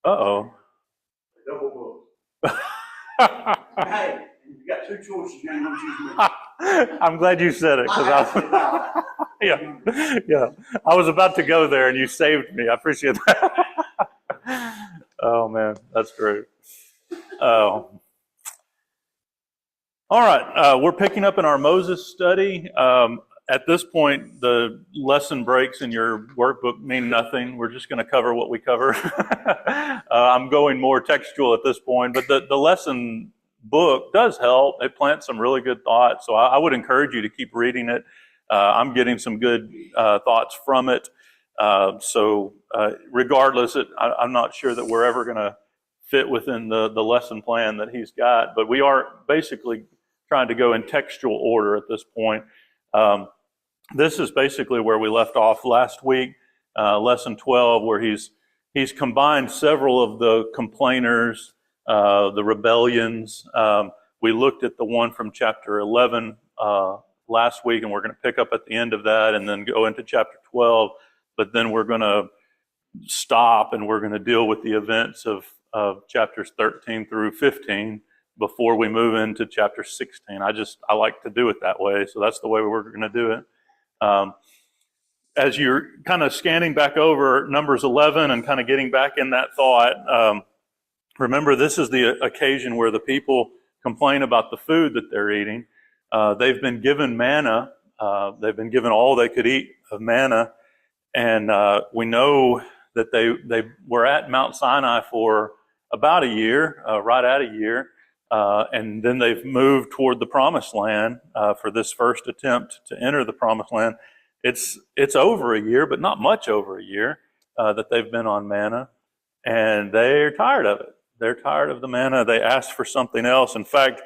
Uh-oh. Double book. Hey, you got two choices. You ain't gonna choose me. I'm glad you said it because yeah, I was about to go there and you saved me. I appreciate that. Oh man, that's great. Oh. All right, we're picking up in our Moses study. At this point, the lesson breaks in your workbook mean nothing. We're just going to cover what we cover. I'm going more textual at this point, but the lesson book does help. It plants some really good thoughts, so I would encourage you to keep reading it. I'm getting some good thoughts from it. So regardless, I'm not sure that we're ever going to fit within the lesson plan that he's got, but we are basically trying to go in textual order at this point. This is basically where we left off last week, lesson 12, where he's combined several of the complainers, the rebellions. We looked at the one from chapter 11 last week, and we're going to pick up at the end of that and then go into chapter 12. But then we're going to stop and we're going to deal with the events of chapters 13 through 15 before we move into chapter 16. I like to do it that way, so that's the way we're going to do it. As you're kind of scanning back over Numbers 11 and kind of getting back in that thought, remember this is the occasion where the people complain about the food that they're eating. They've been given manna. They've been given all they could eat of manna, and we know that they were at Mount Sinai for about a year, right at a year. And then they've moved toward the Promised Land for this first attempt to enter the Promised Land. It's over a year, but not much over a year that they've been on manna, and they're tired of it. They're tired of the manna. They ask for something else. In fact,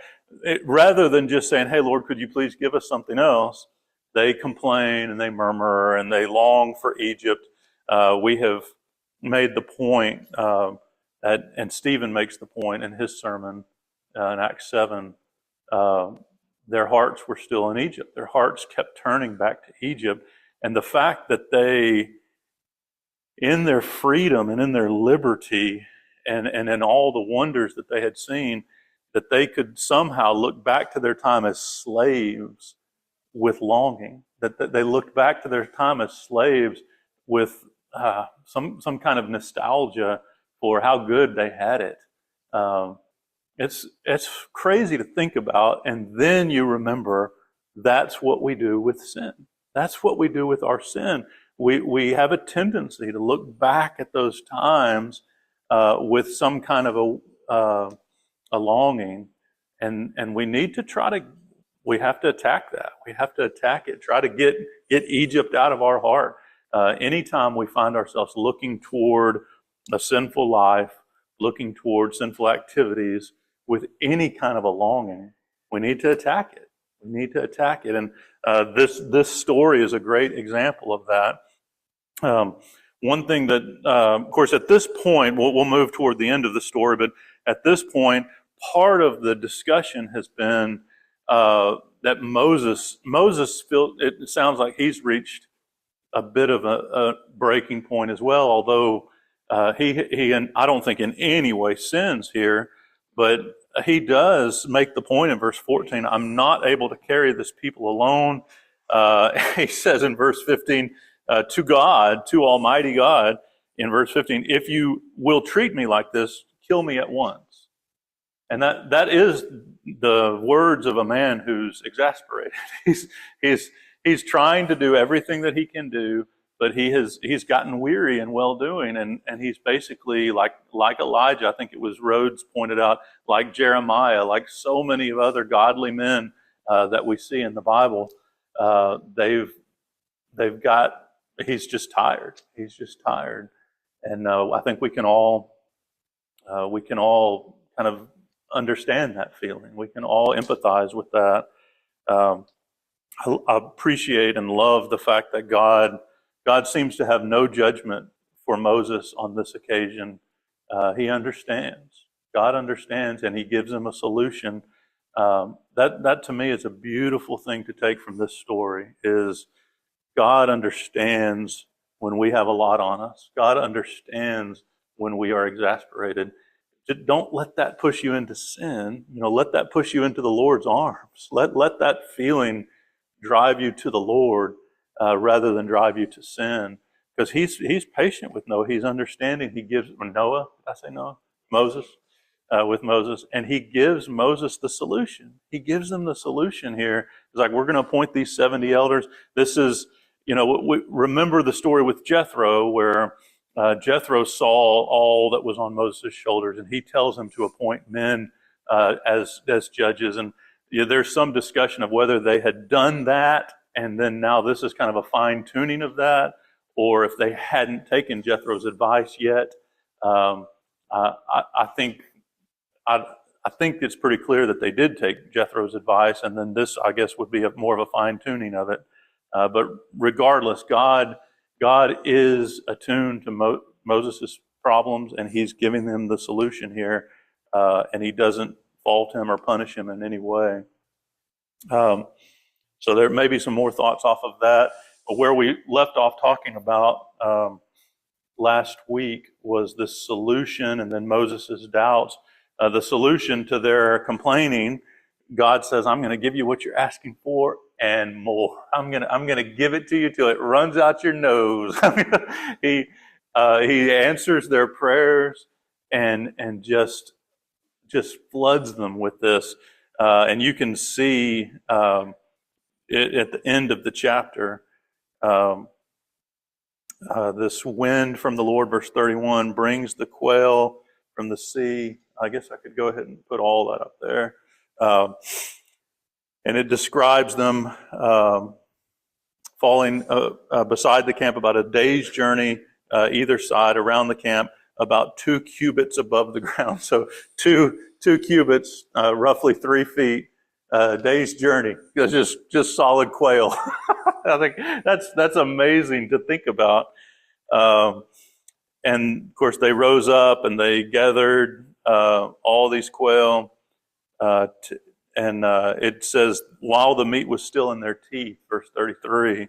rather than just saying, "Hey, Lord, could you please give us something else?" they complain and they murmur and they long for Egypt. We have made the point and Stephen makes the point in his sermon in Acts 7, their hearts were still in Egypt. Their hearts kept turning back to Egypt. And the fact that they, in their freedom and in their liberty and in all the wonders that they had seen, that they could somehow look back to their time as slaves with longing, that they looked back to their time as slaves with some kind of nostalgia for how good they had it. It's crazy to think about, and then you remember that's what we do with sin. That's what we do with our sin. We have a tendency to look back at those times with some kind of a longing, and we need to we have to attack that. We have to attack it. Try to get Egypt out of our heart. Anytime we find ourselves looking toward a sinful life, looking toward sinful activities with any kind of a longing, we need to attack it. We need to attack it. And this story is a great example of that. One thing that, of course, at this point, we'll move toward the end of the story, but at this point, part of the discussion has been that Moses it sounds like he's reached a bit of a breaking point as well, although he and I don't think in any way sins here, but he does make the point in verse 14, I'm not able to carry this people alone. He says in verse 15, to God, to Almighty God, in verse 15, if you will treat me like this, kill me at once. And that is the words of a man who's exasperated. He's trying to do everything that he can do, but he's gotten weary in well-doing, and he's basically like Elijah. I think it was Rhodes pointed out, like Jeremiah, like so many of other godly men that we see in the Bible. He's just tired. He's just tired, and I think we can all kind of understand that feeling. We can all empathize with that. I appreciate and love the fact that God seems to have no judgment for Moses on this occasion. He understands. God understands, and he gives him a solution. That to me is a beautiful thing to take from this story, is God understands when we have a lot on us. God understands when we are exasperated. Just don't let that push you into sin. Let that push you into the Lord's arms. Let that feeling drive you to the Lord rather than drive you to sin. Because he's patient with Noah. He's understanding. He gives Noah. Did I say Noah? Moses. With Moses, and he gives Moses the solution. He gives them the solution here. He's like, we're going to appoint these 70 elders. This is, we remember the story with Jethro, where Jethro saw all that was on Moses' shoulders, and he tells him to appoint men as judges. And there's some discussion of whether they had done that, and then now this is kind of a fine-tuning of that, or if they hadn't taken Jethro's advice yet. I think it's pretty clear that they did take Jethro's advice, and then this, I guess, would be more of a fine-tuning of it. But regardless, God is attuned to Moses' problems, and he's giving them the solution here, and he doesn't fault him or punish him in any way. So there may be some more thoughts off of that. But where we left off talking about last week was the solution and then Moses' doubts. The solution to their complaining, God says, I'm going to give you what you're asking for and more. I'm going to give it to you till it runs out your nose. He answers their prayers and just floods them with this. And you can see at the end of the chapter, this wind from the Lord, verse 31, brings the quail from the sea. I guess I could go ahead and put all that up there. And it describes them falling beside the camp about a day's journey either side around the camp, about 2 cubits above the ground. So two cubits, roughly 3 feet, day's journey. It's just solid quail. I think that's amazing to think about. And of course, they rose up and they gathered all these quail. And it says, while the meat was still in their teeth, verse 33,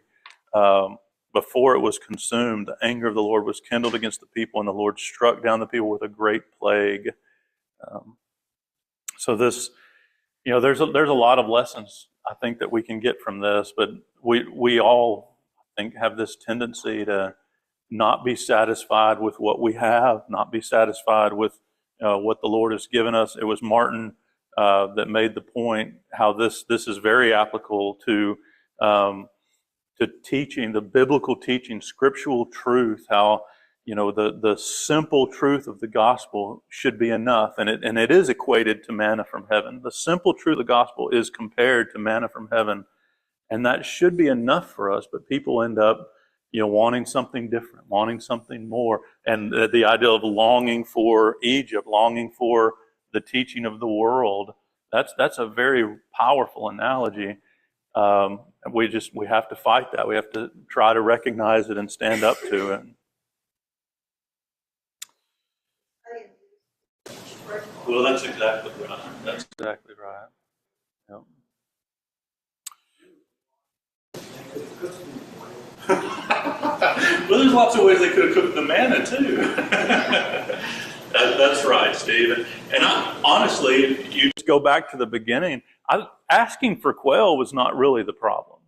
before it was consumed, the anger of the Lord was kindled against the people, and the Lord struck down the people with a great plague. So this, there's a lot of lessons I think that we can get from this, but we all, I think, have this tendency to not be satisfied with what we have, not be satisfied with what the Lord has given us. It was Martin that made the point how this is very applicable to teaching, the biblical teaching, scriptural truth, how the simple truth of the gospel should be enough, and it is equated to manna from heaven. The simple truth of the gospel is compared to manna from heaven, and that should be enough for us. But people end up, wanting something different, wanting something more, and the idea of longing for Egypt, longing for the teaching of the world. That's a very powerful analogy. We have to fight that. We have to try to recognize it and stand up to it. Well, that's exactly right. That's exactly right. Yep. Well, there's lots of ways they could have cooked the manna too. That's right, Steve. And honestly, you just go back to the beginning. Asking for quail was not really the problem.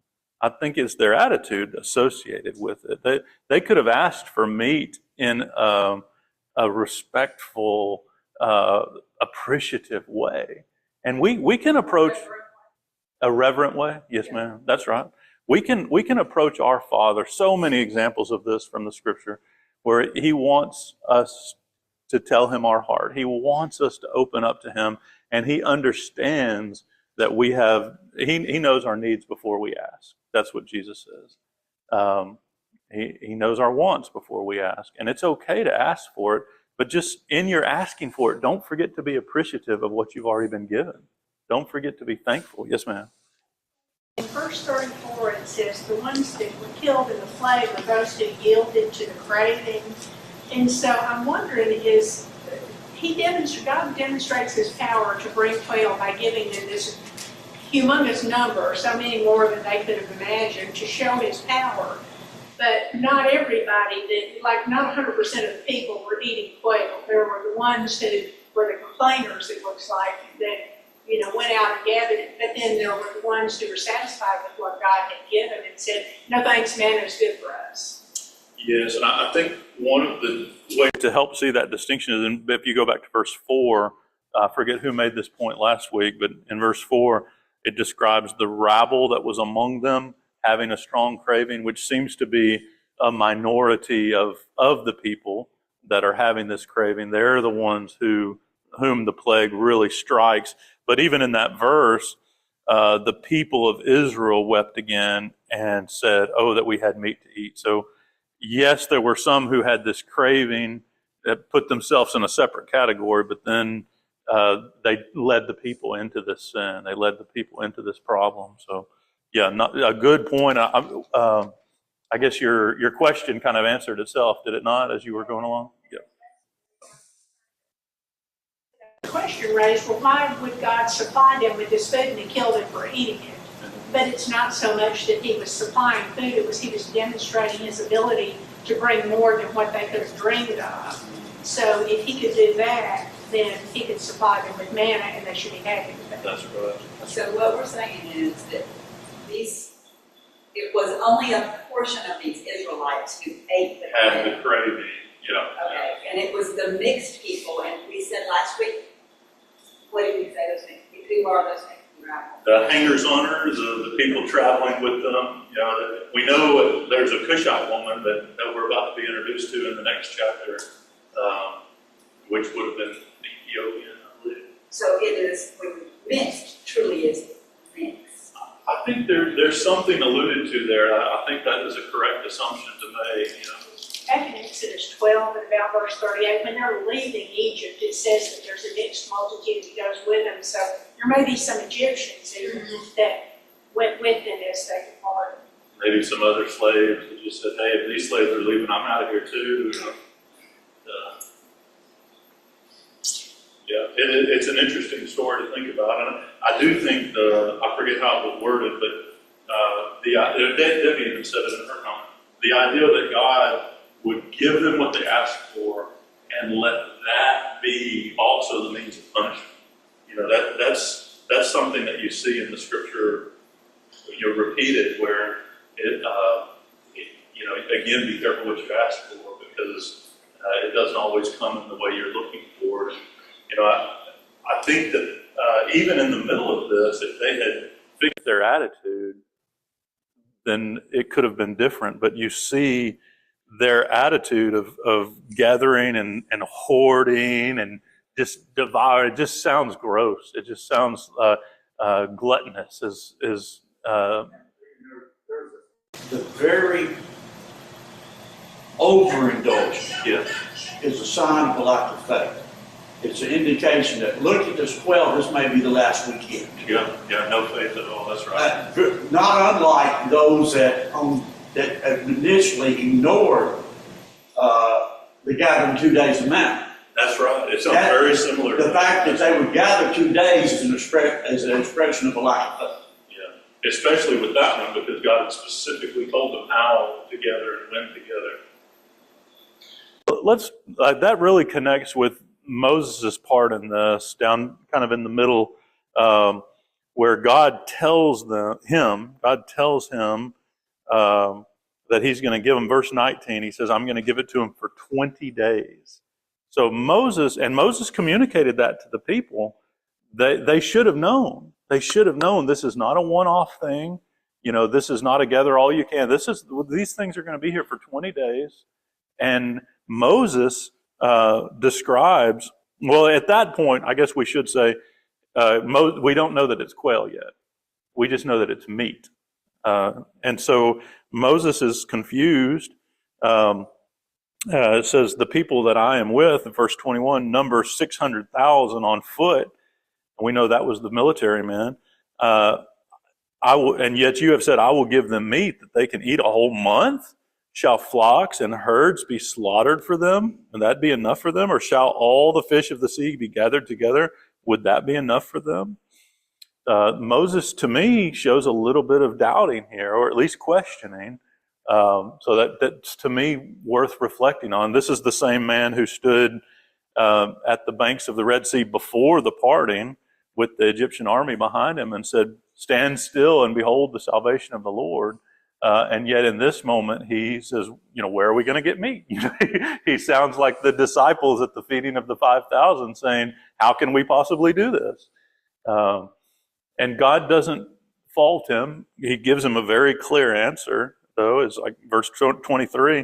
I think it's their attitude associated with it. They could have asked for meat in a respectful, appreciative way. And we can approach a reverent way. Yes, ma'am. That's right. We can approach our Father. So many examples of this from the Scripture, where He wants us to tell Him our heart. He wants us to open up to Him, and He understands that we have. He knows our needs before we ask. That's what Jesus says. He knows our wants before we ask, and it's okay to ask for it. But just in your asking for it, don't forget to be appreciative of what you've already been given. Don't forget to be thankful. Yes, ma'am. In verse 34, it says, the ones that were killed in the flame were those who yielded to the craving. And so I'm wondering, God demonstrates His power to bring quail by giving them this humongous number, so many more than they could have imagined, to show His power. but not everybody did, like not 100% of the people were eating quail. There were the ones who were the complainers, it looks like, that, you know, went out and gathered it. But then there were the ones who were satisfied with what God had given and said, no thanks, manna is good for us. Yes, and I think one of the ways to help see that distinction is if you go back to verse 4, I forget who made this point last week, but in verse 4, it describes the rabble that was among them having a strong craving, which seems to be a minority of the people that are having this craving. They're the ones whom the plague really strikes. But even in that verse, the people of Israel wept again and said, oh, that we had meat to eat. So yes, there were some who had this craving that put themselves in a separate category, but then they led the people into this sin. They led the people into this problem. So yeah, not a good point. I guess your question kind of answered itself, did it not, as you were going along? Yeah. The question raised, well, why would God supply them with this food and he killed them for eating it? But it's not so much that he was supplying food, it was he was demonstrating his ability to bring more than what they could have dreamed of. So if he could do that, then he could supply them with manna and they should be happy with that. That's right. So what we're saying is that it was only a portion of these Israelites who ate the Had bread. the craving, yeah. Okay, and it was the mixed people, and we said last week, what did we say those things? Who are those things? The hangers-on, the people traveling with them. You know, we know there's a Cushite woman that we're about to be introduced to in the next chapter, which would have been Ethiopian, I believe. So it is, when mixed, truly is mixed. I think there's something alluded to there. I think that is a correct assumption to make. You know. Back in Exodus 12 and about verse 38, when they're leaving Egypt, it says that there's a mixed multitude that goes with them. So there may be some Egyptians that went with them as they departed. Maybe some other slaves that just said, hey, if these slaves are leaving, I'm out of here too. Yeah, it's an interesting story to think about. And I do think, I forget how it was worded, but Debbie even said it in her comment. The idea that God would give them what they asked for and let that be also the means of punishment. You know, that's something that you see in the scripture, you know, repeated, where it you know, again, be careful what you ask for, because it doesn't always come in the way you're looking for. You know, I think that even in the middle of this, if they had fixed their attitude, then it could have been different. But you see their attitude of gathering and hoarding and just devouring. It just sounds gross. It just sounds gluttonous. The very overindulgence Yes. is a sign of a lack of faith. It's an indication that, look at this 12, this may be the last weekend. Yeah, no faith at all. That's right. Not unlike those that initially ignored the gathering 2 days of manna. That's right. It sounds very similar. The fact that they would gather 2 days is an expression of a lack of faith. Yeah, especially with that one, because God had specifically told them how to gather and when to gather. That really connects with Moses' part in this, down kind of in the middle, where God tells him that he's going to give him, verse 19, he says, I'm going to give it to him for 20 days. So Moses communicated that to the people. They should have known. They should have known this is not a one-off thing. You know, this is not a gather all you can. These things are going to be here for 20 days. And Moses describes, well, at that point, I guess we should say, we don't know that it's quail yet. We just know that it's meat. And so Moses is confused. It says, the people that I am with, in verse 21, number 600,000 on foot. And we know that was the military men. And yet you have said, I will give them meat that they can eat a whole month. Shall flocks and herds be slaughtered for them? Would that be enough for them? Or shall all the fish of the sea be gathered together? Would that be enough for them? Moses, to me, shows a little bit of doubting here, or at least questioning. So that's to me worth reflecting on. This is the same man who stood at the banks of the Red Sea before the parting with the Egyptian army behind him and said, "Stand still and behold the salvation of the Lord." And yet in this moment, he says, where are we going to get meat? He sounds like the disciples at the feeding of the 5,000 saying, how can we possibly do this? And God doesn't fault him. He gives him a very clear answer, though. It's like verse 23,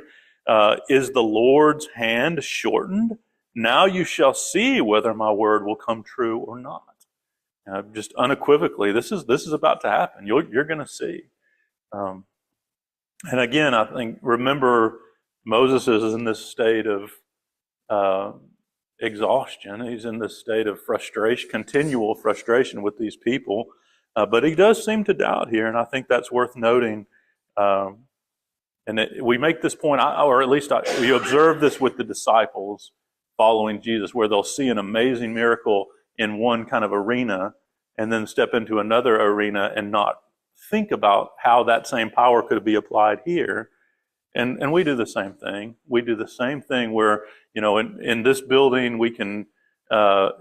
is the Lord's hand shortened? Now you shall see whether my word will come true or not. Just unequivocally, this is about to happen. You're going to see. And again, I think, remember, Moses is in this state of exhaustion. He's in this state of frustration, continual frustration with these people. But he does seem to doubt here, and I think that's worth noting. We make this point, or at least you observe this with the disciples following Jesus, where they'll see an amazing miracle in one kind of arena and then step into another arena and not think about how that same power could be applied here. And we do the same thing. We do the same thing where, in this building we can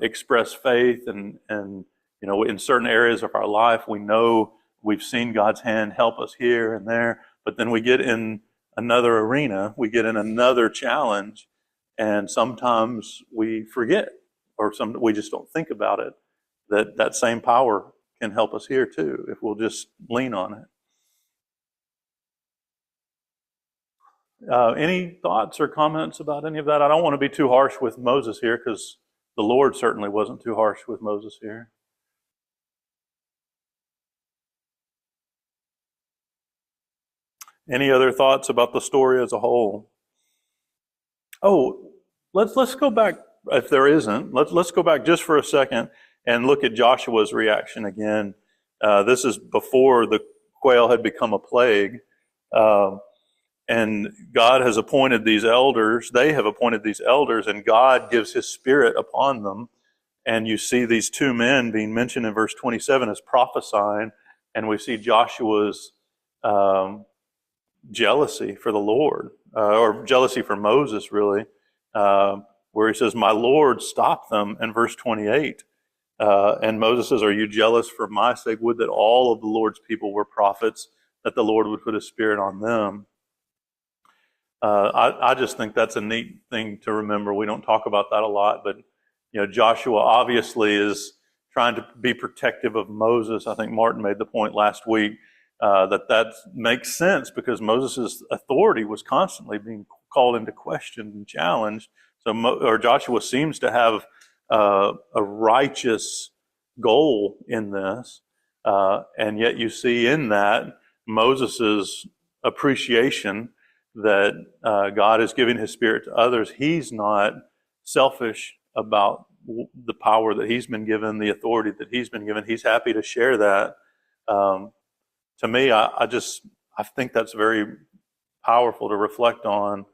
express faith and in certain areas of our life we know we've seen God's hand help us here and there, but then we get in another arena, we get in another challenge, and sometimes we forget, or we just don't think about it, that same power can help us here too, if we'll just lean on it. Any thoughts or comments about any of that? I don't want to be too harsh with Moses here, because the Lord certainly wasn't too harsh with Moses here. Any other thoughts about the story as a whole? Oh, let's go back, if there isn't, let's go back just for a second and look at Joshua's reaction again. This is before the quail had become a plague. And God has appointed these elders. They have appointed these elders, and God gives his spirit upon them. And you see these two men being mentioned in verse 27 as prophesying. And we see Joshua's jealousy for the Lord, or jealousy for Moses, really, where he says, "My Lord, stop them," in verse 28. And Moses says, "Are you jealous for my sake? Would that all of the Lord's people were prophets, that the Lord would put his spirit on them." I just think that's a neat thing to remember. We don't talk about that a lot, but Joshua obviously is trying to be protective of Moses. I think Martin made the point last week that makes sense, because Moses' authority was constantly being called into question and challenged. So Joshua seems to have a righteous goal in this, and yet you see in that Moses' appreciation that God is giving his spirit to others. He's not selfish about the power that he's been given, the authority that he's been given. He's happy to share that. To me, I think that's very powerful to reflect on.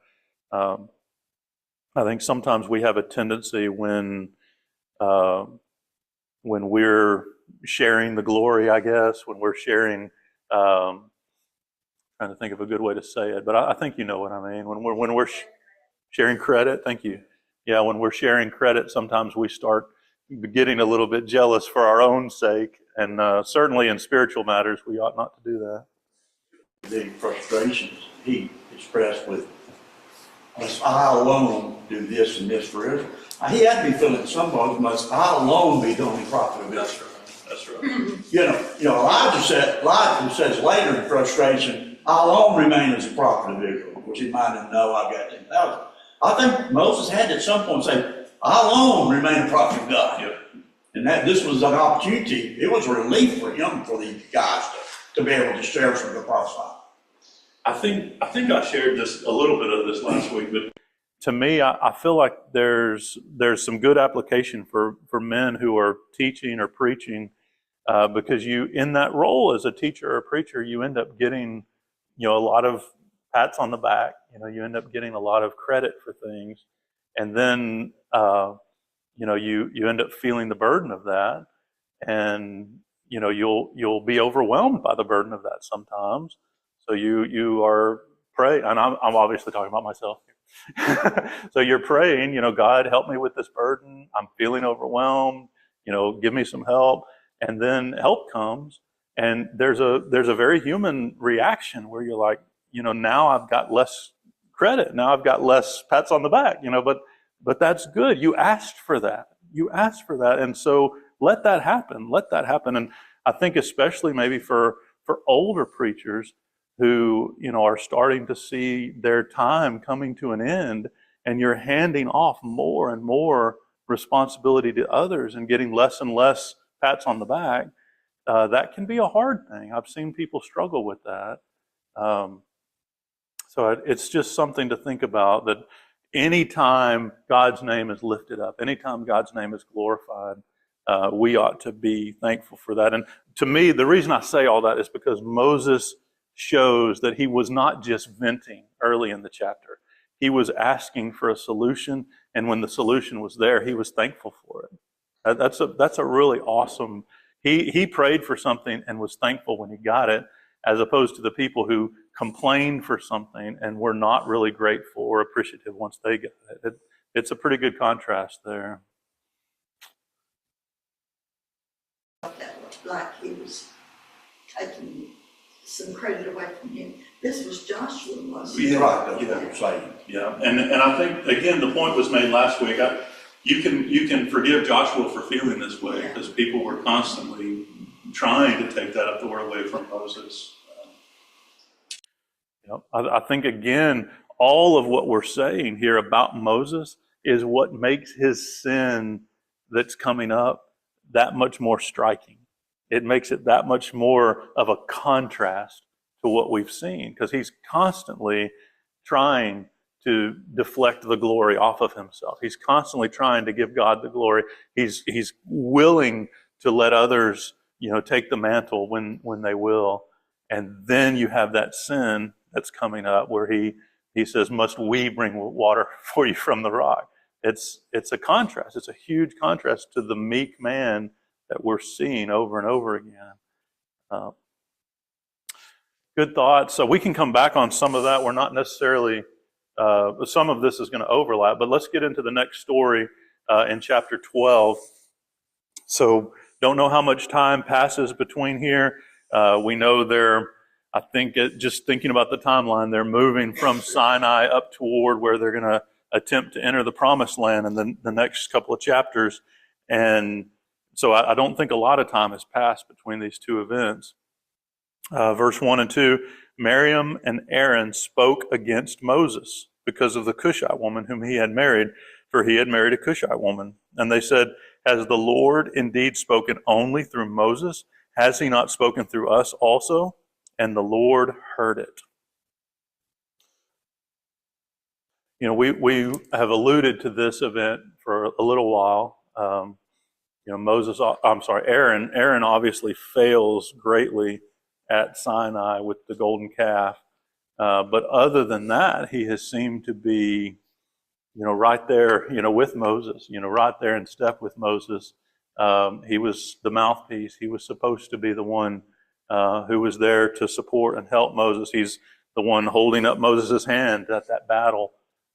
I think sometimes we have a tendency when we're sharing the glory, I guess, when we're sharing, trying to think of a good way to say it, but I think you know what I mean. When we're sharing credit, thank you. Yeah, when we're sharing credit, sometimes we start getting a little bit jealous for our own sake, and certainly in spiritual matters, we ought not to do that. The frustrations he expressed with, must I alone do this and this for Israel? He had to be feeling some point, must I alone be the only prophet of Israel? That's right. Elijah says later in frustration, I alone remain as a prophet of Israel, which he might not know I've got 10,000. I think Moses had to at some point say, I alone remain a prophet of God. Yep. And that this was an opportunity. It was a relief for him, for these guys to be able to share some of the prophecy. I think I shared this a little bit of this last week, but to me, I feel like there's some good application for men who are teaching or preaching, because you, in that role as a teacher or a preacher, you end up getting a lot of pats on the back. You end up getting a lot of credit for things, and then you end up feeling the burden of that, and you'll be overwhelmed by the burden of that sometimes. So you are pray, and I'm obviously talking about myself. So you're praying, God, help me with this burden. I'm feeling overwhelmed. Give me some help. And then help comes, and there's a very human reaction where you're like, now I've got less credit. Now I've got less pats on the back. But that's good. You asked for that. And so let that happen. And I think especially maybe for older preachers who, are starting to see their time coming to an end, and you're handing off more and more responsibility to others and getting less and less pats on the back, that can be a hard thing. I've seen people struggle with that. So it's just something to think about, that anytime God's name is lifted up, anytime God's name is glorified, we ought to be thankful for that. And to me, the reason I say all that is because Moses shows that he was not just venting early in the chapter. He was asking for a solution, and when the solution was there, he was thankful for it. That's a really awesome. He prayed for something and was thankful when he got it, as opposed to the people who complained for something and were not really grateful or appreciative once they got it. It's a pretty good contrast there. That looked like he was taking some credit away from him. This was Joshua, wasn't it? Right, that's what I'm saying. Yeah, and I think, again, the point was made last week. You can forgive Joshua for feeling this way, because people were constantly trying to take that authority away from Moses. I think, again, all of what we're saying here about Moses is what makes his sin that's coming up that much more striking. It makes it that much more of a contrast to what we've seen, because he's constantly trying to deflect the glory off of himself. He's constantly trying to give God the glory. He's willing to let others, take the mantle when they will. And then you have that sin that's coming up where he says, must we bring water for you from the rock? It's a contrast. It's a huge contrast to the meek man that we're seeing over and over again. Good thoughts. So we can come back on some of that. We're not necessarily, some of this is going to overlap, but let's get into the next story in chapter 12. So don't know how much time passes between here. We know I think just thinking about the timeline, they're moving from Sinai up toward where they're going to attempt to enter the promised land in the next couple of chapters. And so I don't think a lot of time has passed between these two events. Verse 1 and 2, Miriam and Aaron spoke against Moses because of the Cushite woman whom he had married, for he had married a Cushite woman. And they said, has the Lord indeed spoken only through Moses? Has he not spoken through us also? And the Lord heard it. We have alluded to this event for a little while. Aaron obviously fails greatly at Sinai with the golden calf. But other than that, he has seemed to be, right there, with Moses, right there in step with Moses. He was the mouthpiece. He was supposed to be the one who was there to support and help Moses. He's the one holding up Moses' hand at that battle.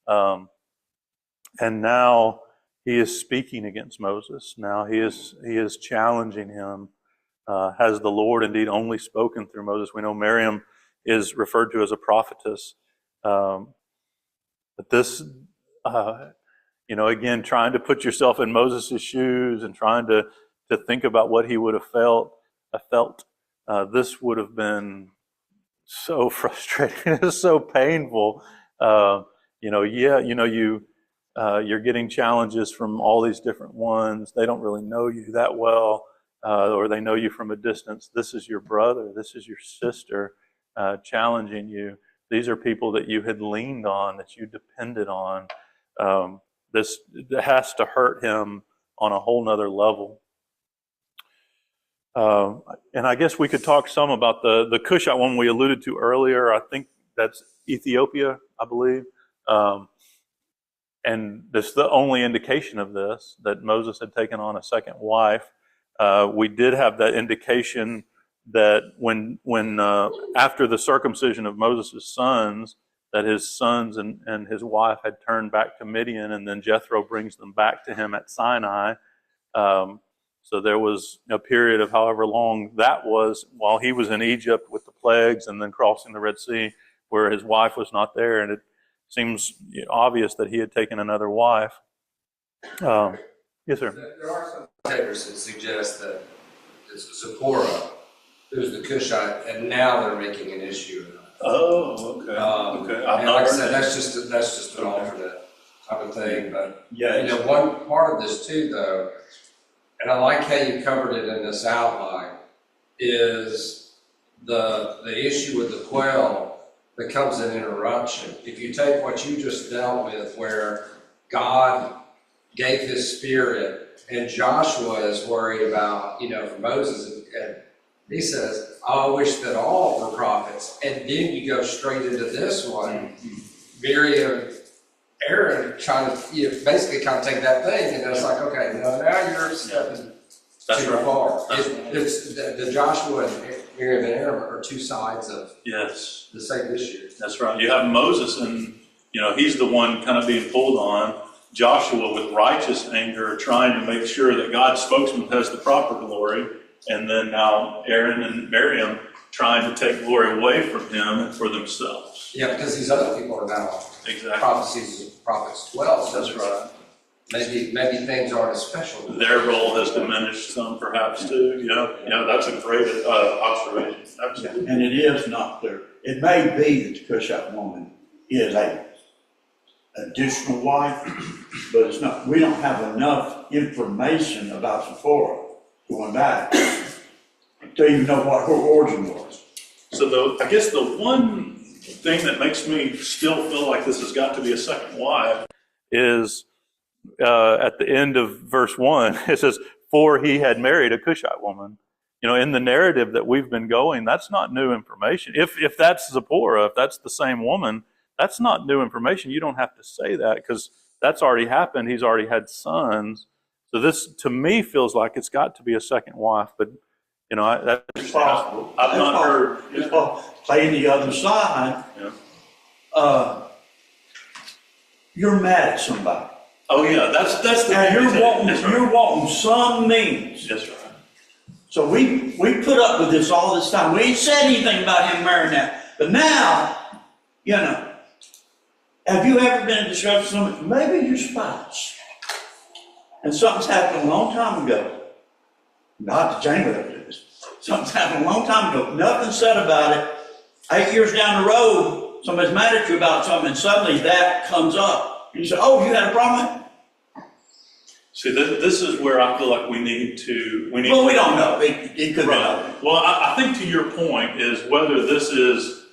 And now he is speaking against Moses. Now he is challenging him. Has the Lord indeed only spoken through Moses? We know Miriam is referred to as a prophetess. But this, again, trying to put yourself in Moses' shoes and trying to think about what he would have felt, this would have been so frustrating, so painful. You're getting challenges from all these different ones. They don't really know you that well, or they know you from a distance. This is your brother. This is your sister challenging you. These are people that you had leaned on, that you depended on. This has to hurt him on a whole nother level. And I guess we could talk some about the Cushite one we alluded to earlier. I think that's Ethiopia, I believe. And this is the only indication of this, that Moses had taken on a second wife. We did have that indication that when after the circumcision of Moses' sons, that his sons and his wife had turned back to Midian, and then Jethro brings them back to him at Sinai. So there was a period of however long that was while he was in Egypt with the plagues and then crossing the Red Sea, where his wife was not there, and it seems obvious that he had taken another wife. Yes, sir. There are some commentators that suggest that it's Zipporah, who's the Cushite, and now they're making an issue of it. Oh, okay. And like I said, that's just an alternate type of thing. But Yeah. you know, one part of this too, though, and I like how you covered it in this outline, is the issue with the quail becomes an interruption. If you take what you just dealt with, where God gave his spirit, and Joshua is worried about, for Moses, and he says, I wish that all were prophets. And then you go straight into this one, Miriam, Aaron trying to basically kind of take that thing, and it's like, okay, now you're stepping too far. It's the Joshua and Miriam and Aaron are two sides of Yes, the same issue. that's right. You have Moses, and he's the one kind of being pulled on. Joshua with righteous anger, trying to make sure that God's spokesman has the proper glory, and then now Aaron and Miriam trying to take glory away from him and for themselves. Yeah, because these other people are now Exactly. prophecies of prophets 12. So That's right. Maybe things aren't as special. Their role has diminished some, perhaps too. Yeah, that's a great observation. Absolutely. And it is not clear. It may be that the Cushite woman is a additional wife, but it's not. We don't have enough information about Zipporah going back to even know what her origin was. So I guess the one thing that makes me still feel like this has got to be a second wife is at the end of verse 1, it says, for he had married a Cushite woman. In the narrative that we've been going, that's not new information. If that's Zipporah, if that's the same woman, that's not new information. You don't have to say that because that's already happened. He's already had sons. So this, to me, feels like it's got to be a second wife. But, It's possible. I've not heard. It's possible. Playing the other side, you're mad at somebody. Oh, yeah, that's the And thing. That's right. you're wanting some means. That's right. So we put up with this all this time. We ain't said anything about him marrying that. But now, have you ever been in discussion with someone? Maybe you're spies. And something's happened a long time ago. Not the chamber ever did this. Something's happened a long time ago. Nothing said about it. 8 years down the road, somebody's mad at you about something, and suddenly that comes up. And you say, oh, you had a problem? See, this is where I feel like we need to. Well, we don't know. It could be. Right. Well, I think to your point is whether this is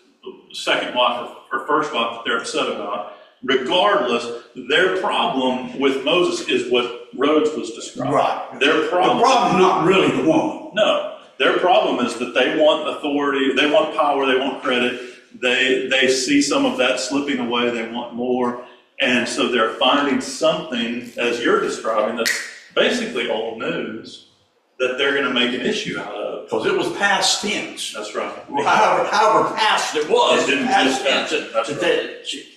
second wife or first wife that they're upset about. Regardless, their problem with Moses is what Rhodes was describing. Right. Their problem. The problem's not really the woman. No, their problem is that they want authority, they want power, they want credit. They see some of that slipping away. They want more. And so they're finding something, as you're describing, that's basically old news that they're going to make an issue out of. Because it was past tense. That's right. However past it was, It didn't past just tense. happen. That's right.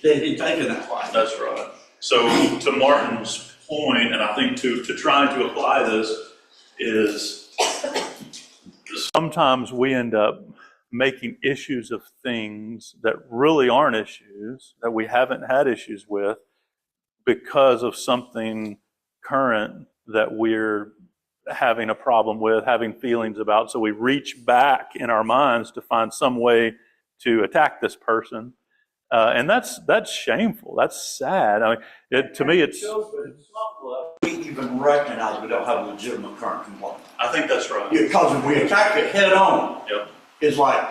They didn't take it that way. That's right. So to Martin's point, and I think to trying to apply this is sometimes we end up making issues of things that really aren't issues, that we haven't had issues with, because of something current that we're having a problem with, having feelings about. So we reach back in our minds to find some way to attack this person. And that's shameful. That's sad. I mean, to me, it's. We even recognize we don't have a legitimate current complaint. I think that's right. Because if we attack it head on, Yep, it's like,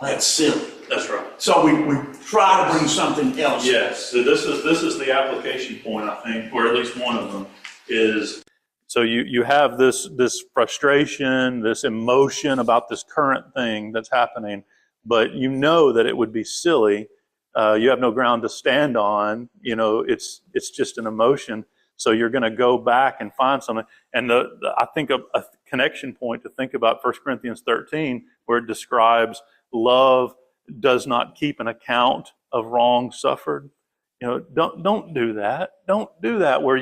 that's silly. that's right. So we try to bring something else. Yes. So this is the application point, I think, or at least one of them is. So you have this frustration, this emotion about this current thing that's happening, but you know that it would be silly. You have no ground to stand on. It's just an emotion. So you're going to go back and find something. And I think a connection point to think about 1 Corinthians 13, where it describes love does not keep an account of wrong suffered. Don't do that. Don't do that where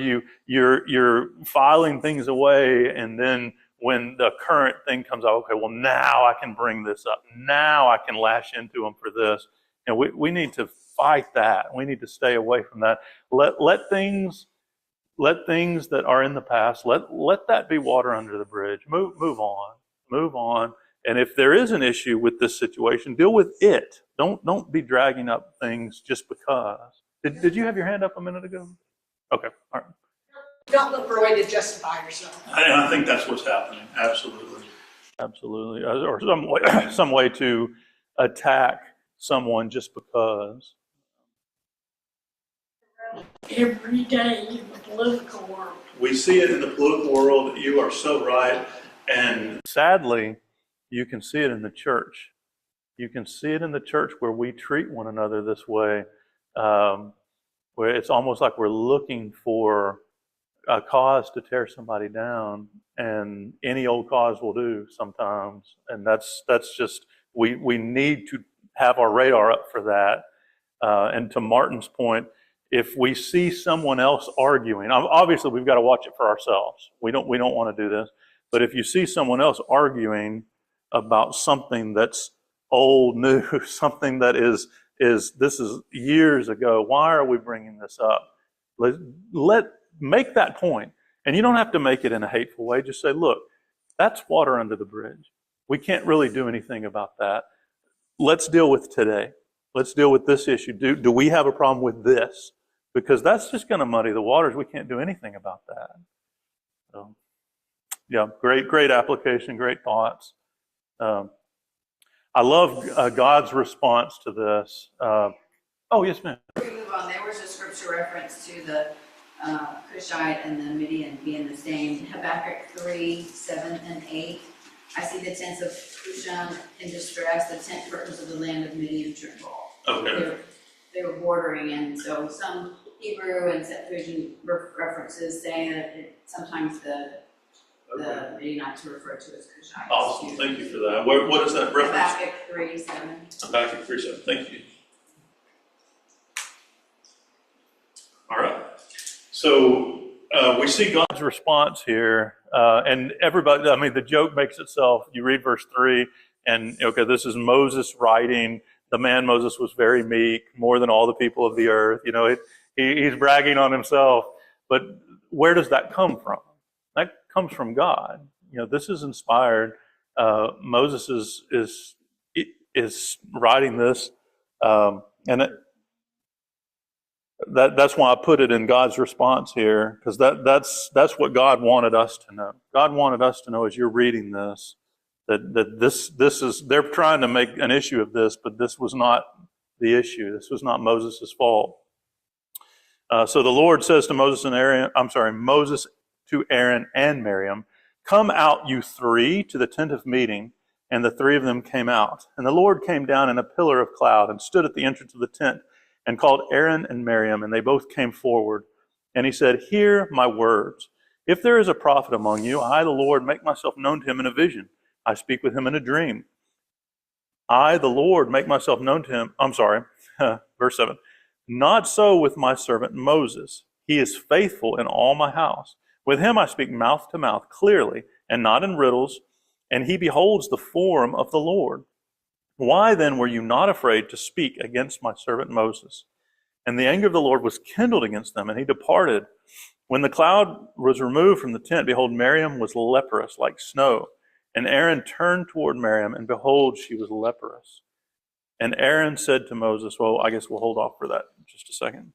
you're filing things away, and then when the current thing comes out, okay, well, now I can bring this up. Now I can lash into them for this. We need to fight that. We need to stay away from that. Let things that are in the past, let that be water under the bridge. Move on. And if there is an issue with this situation, deal with it. Don't be dragging up things just because. Did you have your hand up a minute ago? Okay, all right. Don't look for a way to justify yourself. I think that's what's happening. Absolutely. Or some way to attack someone just because. Every day in the political world. We see it in the political world. You are so right. And sadly, you can see it in the church. You can see it in the church where we treat one another this way, where it's almost like we're looking for a cause to tear somebody down, and any old cause will do sometimes. And that's just, we need to have our radar up for that. And to Martin's point, if we see someone else arguing, obviously we've got to watch it for ourselves. We don't want to do this. But if you see someone else arguing about something that's old news, something that is this is years ago, why are we bringing this up? Make that point. And you don't have to make it in a hateful way. Just say, look, that's water under the bridge. We can't really do anything about that. Let's deal with today. Let's deal with this issue. Do we have a problem with this? Because that's just going to muddy the waters. We can't do anything about that. So, yeah, great application, great thoughts. I love God's response to this. Oh, yes, ma'am. Before we move on, there was a scripture reference to the Cushite and the Midian being the same. Habakkuk 3, 7, and 8. I see the tents of Cushan in distress, the tent curtains of the land of Midian tremble. Okay. They were bordering, and so some Hebrew and Septuagint references say that sometimes the Midianites are referred to as Cushites. Awesome, thank you for that. What is that reference? Habakkuk 3, 7. Habakkuk 3, 7. Thank you. All right. So we see God's response here, and everybody. I mean, the joke makes itself. You read verse 3, and okay, this is Moses writing. The man Moses was very meek, more than all the people of the earth. He's bragging on himself. But where does that come from? That comes from God. This is inspired. Moses is writing this, and that's why I put it in God's response here, because that's what God wanted us to know. God wanted us to know as you're reading this that this is, they're trying to make an issue of this, but this was not the issue. This was not Moses' fault. So the Lord says to Moses to Aaron and Miriam, "Come out, you three, to the tent of meeting." And the three of them came out. And the Lord came down in a pillar of cloud and stood at the entrance of the tent and called Aaron and Miriam, and they both came forward. And he said, "Hear my words. If there is a prophet among you, I, the Lord, make myself known to him in a vision. I speak with him in a dream. I, the Lord, make myself known to him." Verse 7. "Not so with my servant Moses. He is faithful in all my house. With him I speak mouth to mouth, clearly, and not in riddles, and he beholds the form of the Lord. Why then were you not afraid to speak against my servant Moses?" And the anger of the Lord was kindled against them, and he departed. When the cloud was removed from the tent, behold, Miriam was leprous like snow. And Aaron turned toward Miriam, and behold, she was leprous. And Aaron said to Moses, well, I guess we'll hold off for that in just a second.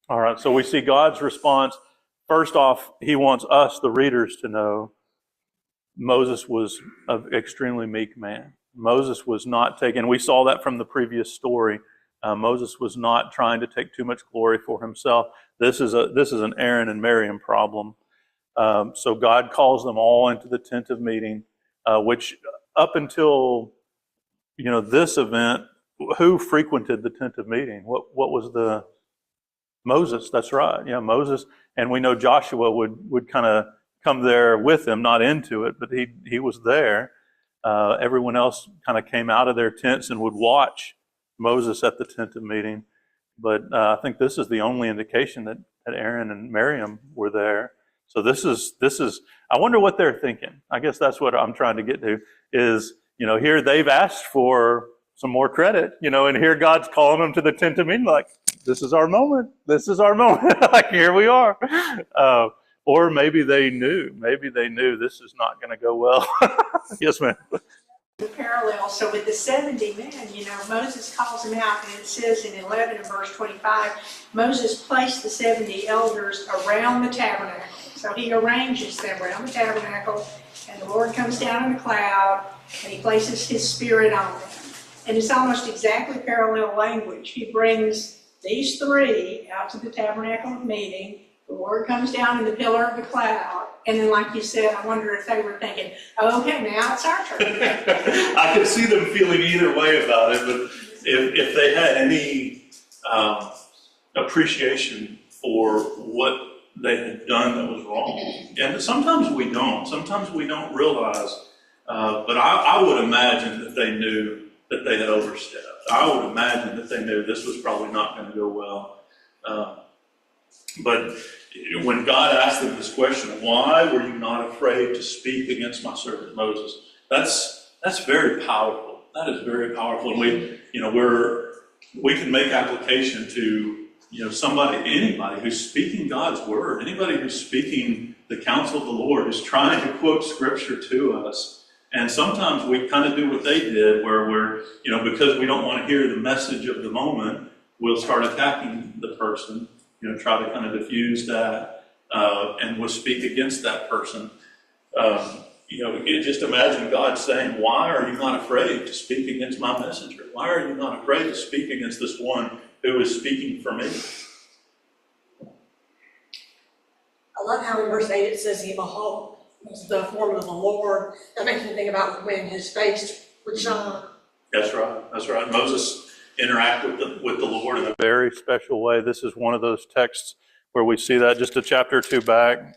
All right, so we see God's response. First off, he wants us, the readers, to know Moses was an extremely meek man. Moses was not taking, we saw that from the previous story. Moses was not trying to take too much glory for himself. This is an Aaron and Miriam problem. So God calls them all into the tent of meeting, which up until this event, who frequented the tent of meeting? What was the Moses? That's right. Yeah, Moses, and we know Joshua would kind of come there with him, not into it, but he was there. Everyone else kind of came out of their tents and would watch Moses at the tent of meeting. But I think this is the only indication that Aaron and Miriam were there. So this is, I wonder what they're thinking. I guess that's what I'm trying to get to is, here they've asked for some more credit, and here God's calling them to the tent of meeting like, this is our moment. This is our moment. Like, here we are. Or maybe they knew this is not going to go well. Yes, ma'am. The parallel, so with the 70 men, Moses calls them out, and it says in 11 and verse 25, Moses placed the 70 elders around the tabernacle. So he arranges them around the tabernacle, and the Lord comes down in the cloud, and he places his spirit on them. And it's almost exactly parallel language. He brings these three out to the tabernacle of meeting, the Lord comes down in the pillar of the cloud, and then like you said, I wonder if they were thinking, oh, okay, now it's our turn. I could see them feeling either way about it, but if they had any appreciation for what they had done that was wrong, and sometimes we don't realize, but I would imagine that they knew that they had overstepped. I would imagine that they knew this was probably not going to go well. But when God asked them this question, why were you not afraid to speak against my servant Moses? That's very powerful. That is very powerful. And we can make application to anybody who's speaking God's word, anybody who's speaking the counsel of the Lord, who's trying to quote scripture to us. And sometimes we kind of do what they did, where we're, because we don't want to hear the message of the moment, we'll start attacking the person, try to kind of diffuse that, and we'll speak against that person. Just imagine God saying, why are you not afraid to speak against my messenger? Why are you not afraid to speak against this one who is speaking for me? I love how in verse 8 it says he behold the form of the Lord. That makes me think about when his face would shine. That's right. Moses interacted with the Lord in a very special way. This is one of those texts where we see that just a chapter or two back,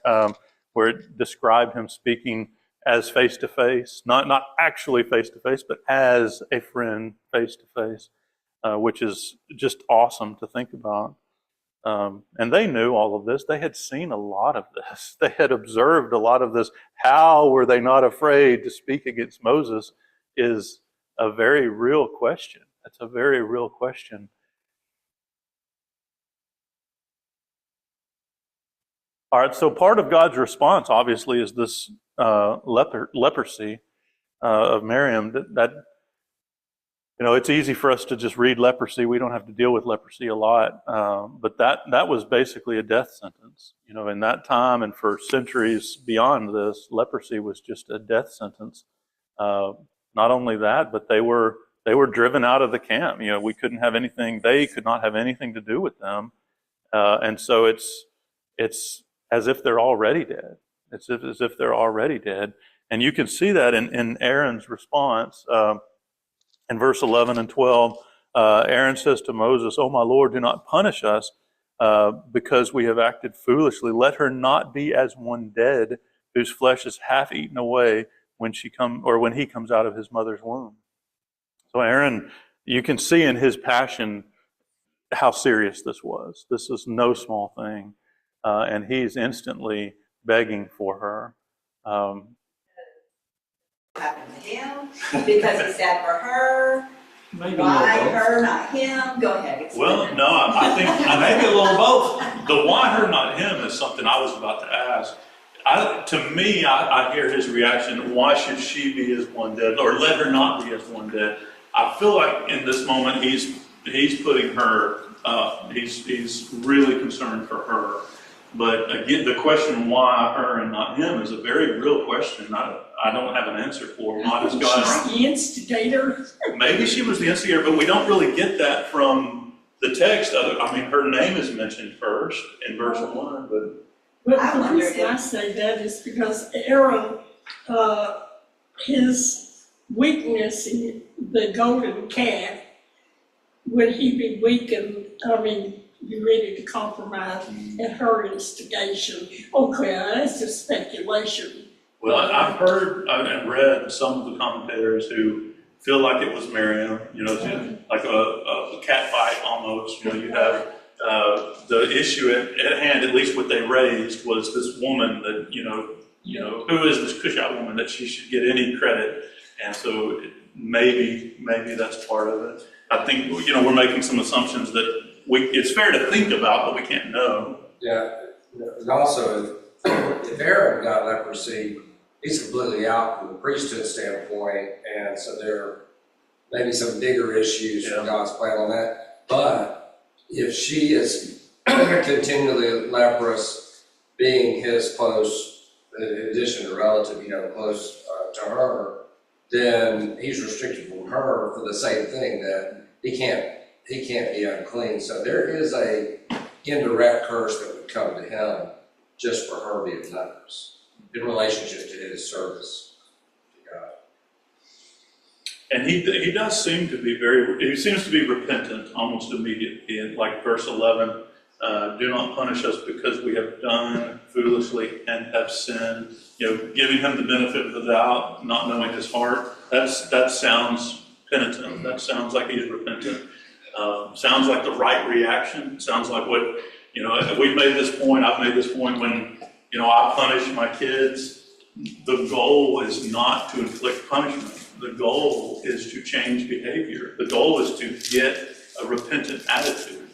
where it described him speaking as face to face, not actually face to face, but as a friend face to face, which is just awesome to think about. And they knew all of this. They had seen a lot of this. They had observed a lot of this. How were they not afraid to speak against Moses is a very real question. That's a very real question. All right, so part of God's response, obviously, is this leprosy of Miriam. That it's easy for us to just read leprosy. We don't have to deal with leprosy a lot. But that was basically a death sentence. In that time and for centuries beyond this, leprosy was just a death sentence. Not only that, but they were driven out of the camp. We couldn't have anything. They could not have anything to do with them. And so it's as if they're already dead. It's as if they're already dead. And you can see that in Aaron's response. In verse 11 and 12, Aaron says to Moses, "Oh, my Lord, do not punish us because we have acted foolishly. Let her not be as one dead whose flesh is half eaten away when he comes out of his mother's womb." So Aaron, you can see in his passion how serious this was. This is no small thing. And he's instantly begging for her. Happened to him because he's sad for her. Maybe Why a little both. her, not him? Go ahead. Explain. Well, no, I think maybe a little both. The why her, not him is something I was about to ask. To me, I hear his reaction, why should she be as one dead? Or let her not be as one dead. I feel like in this moment, he's putting her, he's really concerned for her. But again, the question why her and not him is a very real question. I don't have an answer for. Why does God? She's the instigator. Maybe she was the instigator, but we don't really get that from the text. Her name is mentioned first in verse 1, but. Well, I the wondered reason I say that is because Aaron, his weakness in the golden calf, would he be weakened, be ready to compromise at her instigation? Okay, that's just speculation. Well, I've heard and read some of the commentators who feel like it was Miriam, like a cat fight almost. You have the issue at hand, at least what they raised, was this woman that, who is this Cushite woman that she should get any credit? And so maybe that's part of it. I think, we're making some assumptions that it's fair to think about, but we can't know. Yeah, and also, if Aaron got leprosy, he's completely out from the priesthood standpoint, and so there may be some bigger issues from God's plan on that. But if she is continually leprous, being his close, in addition to relative, close to her, then he's restricted from her for the same thing, that he can't be unclean. So there is a indirect curse that would come to him just for her being leprous in relationship to his service to God. And he does seem to be he seems to be repentant almost immediately. In like verse 11, do not punish us because we have done foolishly and have sinned. Giving him the benefit of the doubt, not knowing his heart. That sounds penitent. That sounds like he's repentant. Sounds like the right reaction. Sounds like what, we've made this point, I've made this point when, I punish my kids. The goal is not to inflict punishment. The goal is to change behavior. The goal is to get a repentant attitude.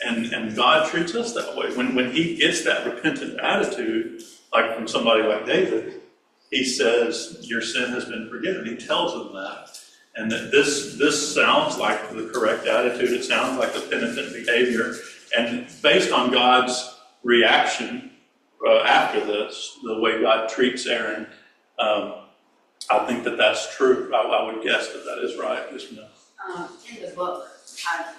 And God treats us that way. When he gets that repentant attitude, like from somebody like David, he says, your sin has been forgiven. He tells them that. And that this sounds like the correct attitude. It sounds like the penitent behavior. And based on God's reaction after this, the way God treats Aaron, I think that that's true. I would guess that is right. In the book, I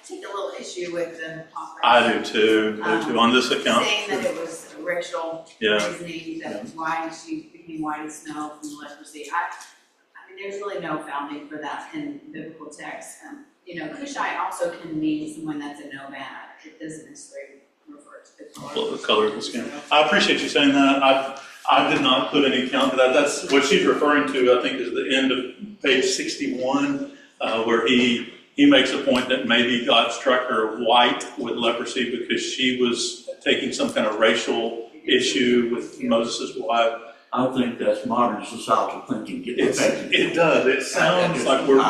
take a little issue with the hypocrisy. I do too. On this account. Saying that it was racial reasoning, that why she became white as snow from leprosy. I mean, there's really no founding for that in biblical text. Cushite also can mean someone that's a nomad. It doesn't necessarily refer to The color of the skin. I appreciate you saying that. I did not put any count to that. That's what she's referring to, I think, is the end of page 61, where he makes a point that maybe God struck her white with leprosy because she was taking some kind of racial issue with Moses' wife. I think that's modern societal thinking. It does. It sounds like we're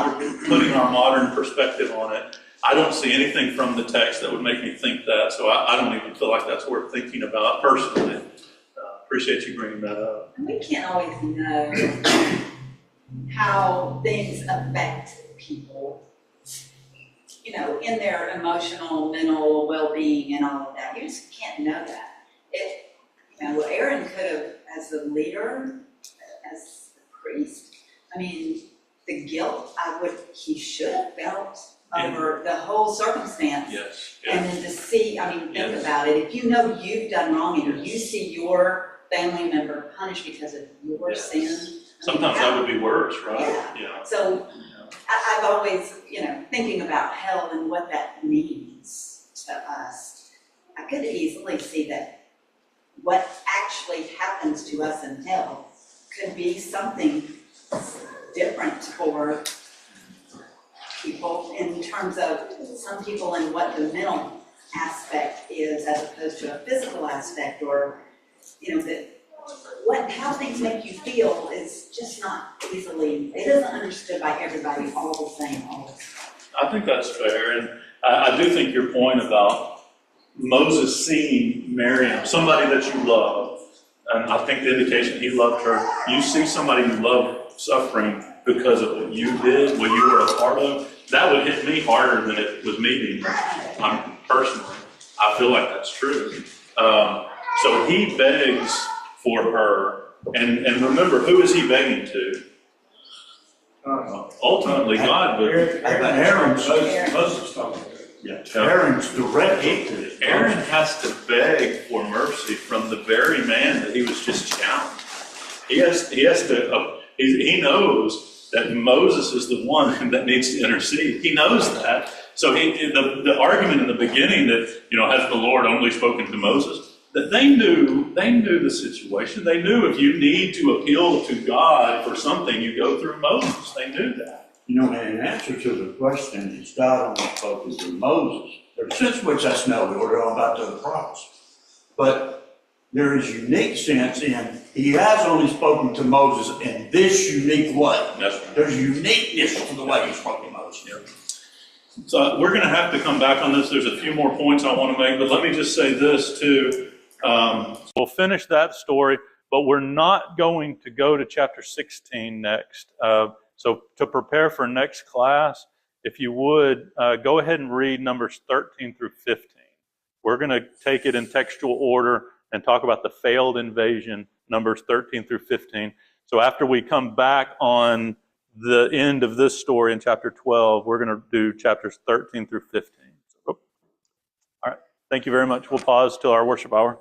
putting our modern perspective on it. I don't see anything from the text that would make me think that, so I don't even feel like that's worth thinking about personally. Appreciate you bringing that up. And we can't always know how things affect people, in their emotional, mental well-being and all of that. You just can't know that. Aaron could have, as the leader, as the priest, the guilt he should have felt over the whole circumstance. Yes. And then to see, think about it. If you know you've done wrong and you see your family member punished because of your sin. Sometimes that would be worse, right? Yeah. So I've always, thinking about hell and what that means to us, I could easily see that what actually happens to us in hell could be something different for people in terms of some people and what the mental aspect is as opposed to a physical aspect, or how things make you feel is just not it isn't understood by everybody all the same all the time. I think that's fair, and I do think your point about Moses seeing Miriam, somebody that you love, and I think the indication he loved her, you see somebody you love suffering because of what you did, what you were a part of, that would hit me harder than it was me being personally. I feel like that's true. So he begs for her, and remember, who is he begging to? Ultimately, God. Aaron's direct. Aaron has to beg for mercy from the very man that he was just challenged. He knows that Moses is the one that needs to intercede. He knows that. So the argument in the beginning that, has the Lord only spoken to Moses? that they knew the situation. They knew if you need to appeal to God for something, you go through Moses. They knew that. You know, in answer to the question, is God only spoken through Moses? There's a sense in which that's no, we're all about to the prophets. But there is unique sense in, he has only spoken to Moses in this unique way. That's right. There's uniqueness to the way he spoke to Moses. So we're going to have to come back on this. There's a few more points I want to make, but let me just say this too. We'll finish that story, but we're not going to go to chapter 16 next. So to prepare for next class, if you would, go ahead and read Numbers 13 through 15. We're going to take it in textual order and talk about the failed invasion, Numbers 13 through 15. So after we come back on the end of this story in chapter 12, we're going to do chapters 13 through 15. All right. Thank you very much. We'll pause till our worship hour.